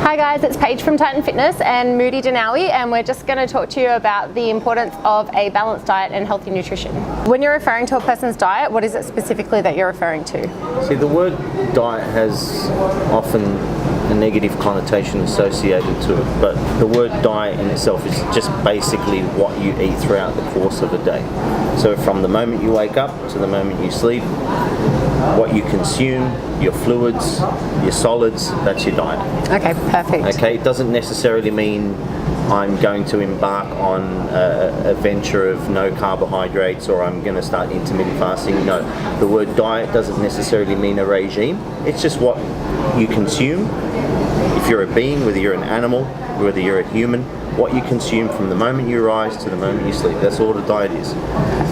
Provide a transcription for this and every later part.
Hi guys, it's Paige from Titan Fitness and Moodi and we're just going to talk to you about the importance of a balanced diet and healthy nutrition. When you're referring to a person's diet, what is it specifically that you're referring to? See, the word diet has often a negative connotation associated to it, but the word diet in itself is just basically what you eat throughout the course of a day. So from the moment you wake up to the moment you sleep, what you consume, your fluids, your solids, that's your diet. Okay, perfect. Okay, it doesn't necessarily mean I'm going to embark on a venture of no carbohydrates or I'm going to start intermittent fasting. No, the word diet doesn't necessarily mean a regime. It's just what you consume. If you're a being, whether you're an animal, whether you're a human, what you consume from the moment you rise to the moment you sleep. That's all the diet is.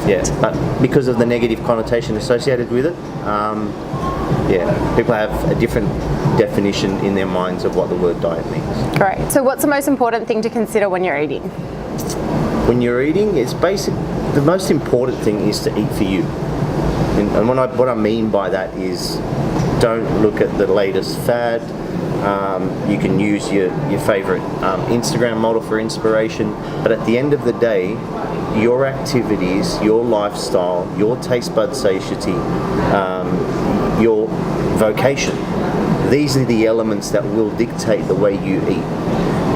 Yeah, but because of the negative connotation associated with it, people have a different definition in their minds of what the word diet means. Great. So what's the most important thing to consider when you're eating? When you're eating, it's basic. The most important thing is to eat for you. And what I mean by that is don't look at the latest fad. You can use your favorite Instagram model for inspiration, but at the end of the day, your activities, your lifestyle, your taste bud satiety, your vocation, these are the elements that will dictate the way you eat.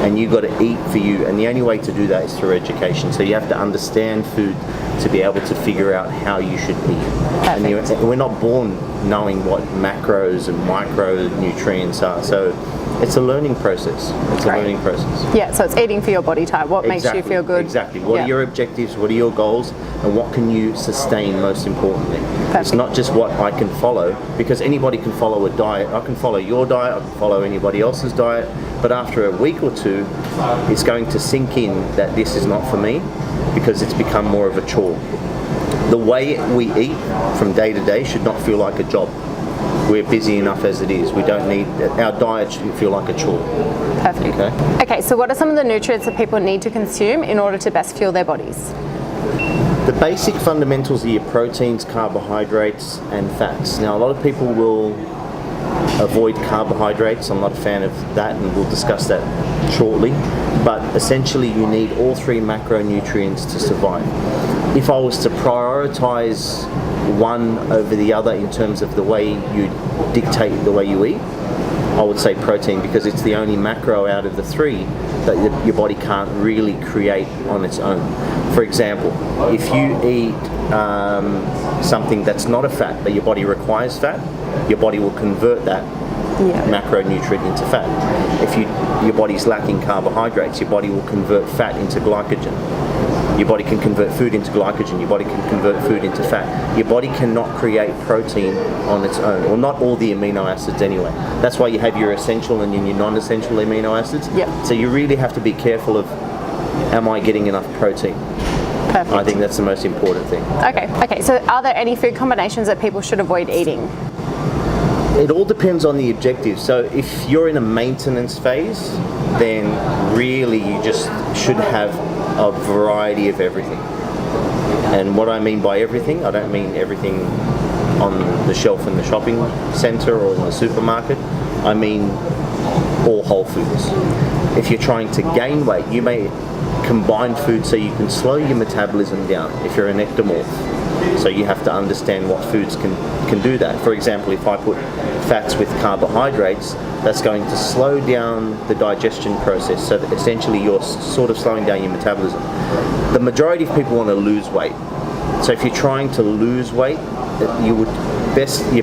And you've got to eat for you, and the only way to do that is through education. So you have to understand food to be able to figure out how you should eat. And we're not born knowing what macros and micronutrients are. So it's a learning process. It's a learning process. Yeah, so it's eating for your body type. What makes you feel good? Exactly. What are your objectives? What are your goals? And what can you sustain most importantly? It's not just what I can follow, because anybody can follow a diet. I can follow your diet, I can follow anybody else's diet, but after a week or two, it's going to sink in that this is not for me, because it's become more of a chore. The way we eat from day to day should not feel like a job. We're busy enough as it is. We don't need, our diet shouldn't feel like a chore. Perfect. Okay, so what are some of the nutrients that people need to consume in order to best fuel their bodies? The basic fundamentals are your proteins, carbohydrates, and fats. Now, a lot of people will avoid carbohydrates. I'm not a fan of that, and we'll discuss that shortly. But essentially, you need all three macronutrients to survive. If I was to prioritize one over the other in terms of the way you dictate the way you eat, I would say protein, because it's the only macro out of the three that your body can't really create on its own. For example, if you eat something that's not a fat, but your body requires fat, your body will convert that macronutrient into fat. If your body's lacking carbohydrates, your body will convert fat into glycogen. Your body can convert food into glycogen, your body can convert food into fat. Your body cannot create protein on its own, or not all the amino acids anyway. That's why you have your essential and your non-essential amino acids. So you really have to be careful of, am I getting enough protein? Perfect. I think that's the most important thing. Okay, so are there any food combinations that people should avoid eating? It all depends on the objective. So if you're in a maintenance phase, then really you just should have a variety of everything. And what I mean by everything, I don't mean everything on the shelf in the shopping center or in the supermarket. I mean all whole foods. If you're trying to gain weight, you may combine food so you can slow your metabolism down if you're an ectomorph. So you have to understand what foods can do that. For example, if I put fats with carbohydrates, that's going to slow down the digestion process, so that essentially you're sort of slowing down your metabolism. The majority of people want to lose weight. So if you're trying to lose weight, you're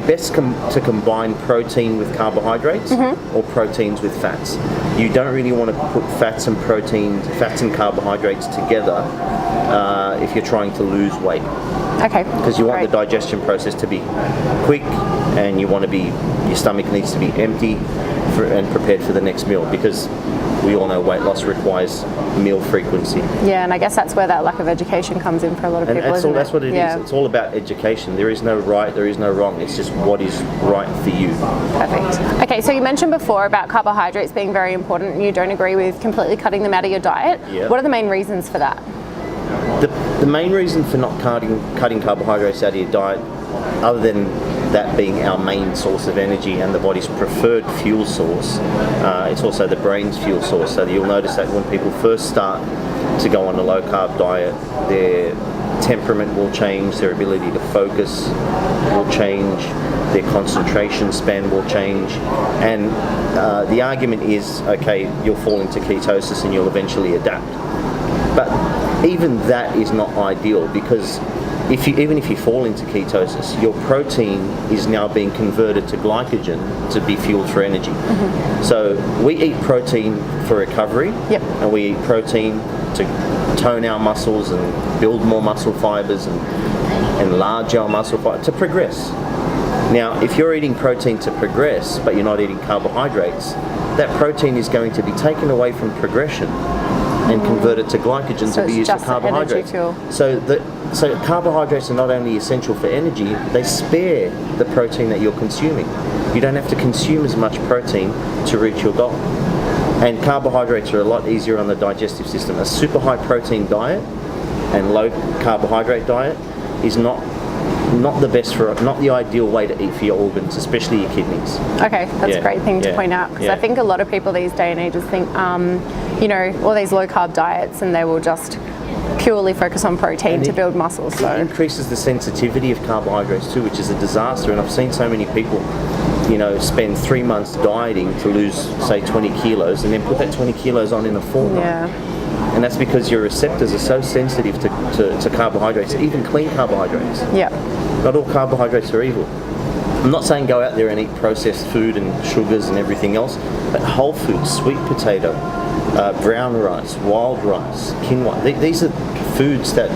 best to combine protein with carbohydrates or proteins with fats. You don't really want to put fats and carbohydrates together if you're trying to lose weight. Because you want the digestion process to be quick, and your stomach needs to be empty and prepared for the next meal, because we all know weight loss requires meal frequency. Yeah, and I guess that's where that lack of education comes in for a lot of people, that's what it is. It's all about education. There is no right, there is no wrong. It's just what is right for you. Perfect. Okay, so you mentioned before about carbohydrates being very important, and you don't agree with completely cutting them out of your diet. What are the main reasons for that? The main reason for not cutting carbohydrates out of your diet, other than that being our main source of energy and the body's preferred fuel source. It's also the brain's fuel source. So you'll notice that when people first start to go on a low carb diet, their temperament will change, their ability to focus will change, their concentration span will change, and the argument is, okay, you'll fall into ketosis and you'll eventually adapt. But even that is not ideal, because even if you fall into ketosis, your protein is now being converted to glycogen to be fueled for energy. Mm-hmm. So we eat protein for recovery, and we eat protein to tone our muscles and build more muscle fibers and enlarge our muscle fibers to progress. Now, if you're eating protein to progress, but you're not eating carbohydrates, that protein is going to be taken away from progression and converted to glycogen to be used for carbohydrates. So carbohydrates are not only essential for energy, they spare the protein that you're consuming. You don't have to consume as much protein to reach your goal. And carbohydrates are a lot easier on the digestive system. A super high protein diet and low carbohydrate diet is not the best not the ideal way to eat for your organs, especially your kidneys. Okay, that's a great thing to point out, because I think a lot of people these day and ages think, all these low carb diets, and they will just purely focus on protein to build muscles. So it increases the sensitivity of carbohydrates too, which is a disaster. And I've seen so many people, spend 3 months dieting to lose, say, 20 kilos, and then put that 20 kilos on in a fortnight. And that's because your receptors are so sensitive to carbohydrates, even clean carbohydrates. Not all carbohydrates are evil. I'm not saying go out there and eat processed food and sugars and everything else, but whole foods, sweet potato, brown rice, wild rice, quinoa, these are foods that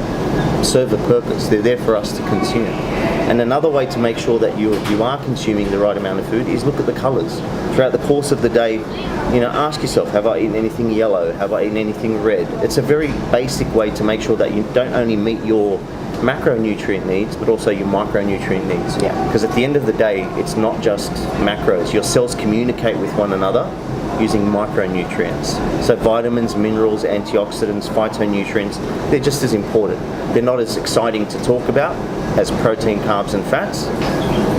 serve a purpose. They're there for us to consume. And another way to make sure that you are consuming the right amount of food is look at the colours. Throughout the course of the day, ask yourself, have I eaten anything yellow? Have I eaten anything red? It's a very basic way to make sure that you don't only meet your macronutrient needs, but also your micronutrient needs. Because at the end of the day, it's not just macros. Your cells communicate with one another using micronutrients. So vitamins, minerals, antioxidants, phytonutrients, they're just as important. They're not as exciting to talk about as protein, carbs and fats,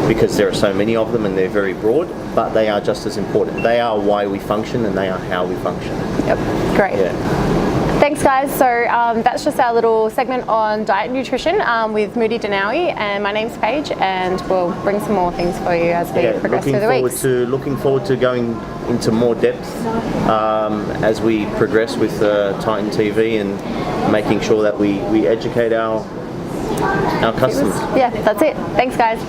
because there are so many of them and they're very broad, but they are just as important. They are why we function, and they are how we function. Great. Thanks guys, so that's just our little segment on diet and nutrition with Moodi Danawi, and my name's Paige, and we'll bring some more things for you as we progress through the weeks. Looking forward to going into more depth as we progress with Titan TV and making sure that we educate our customers. That's it. Thanks guys.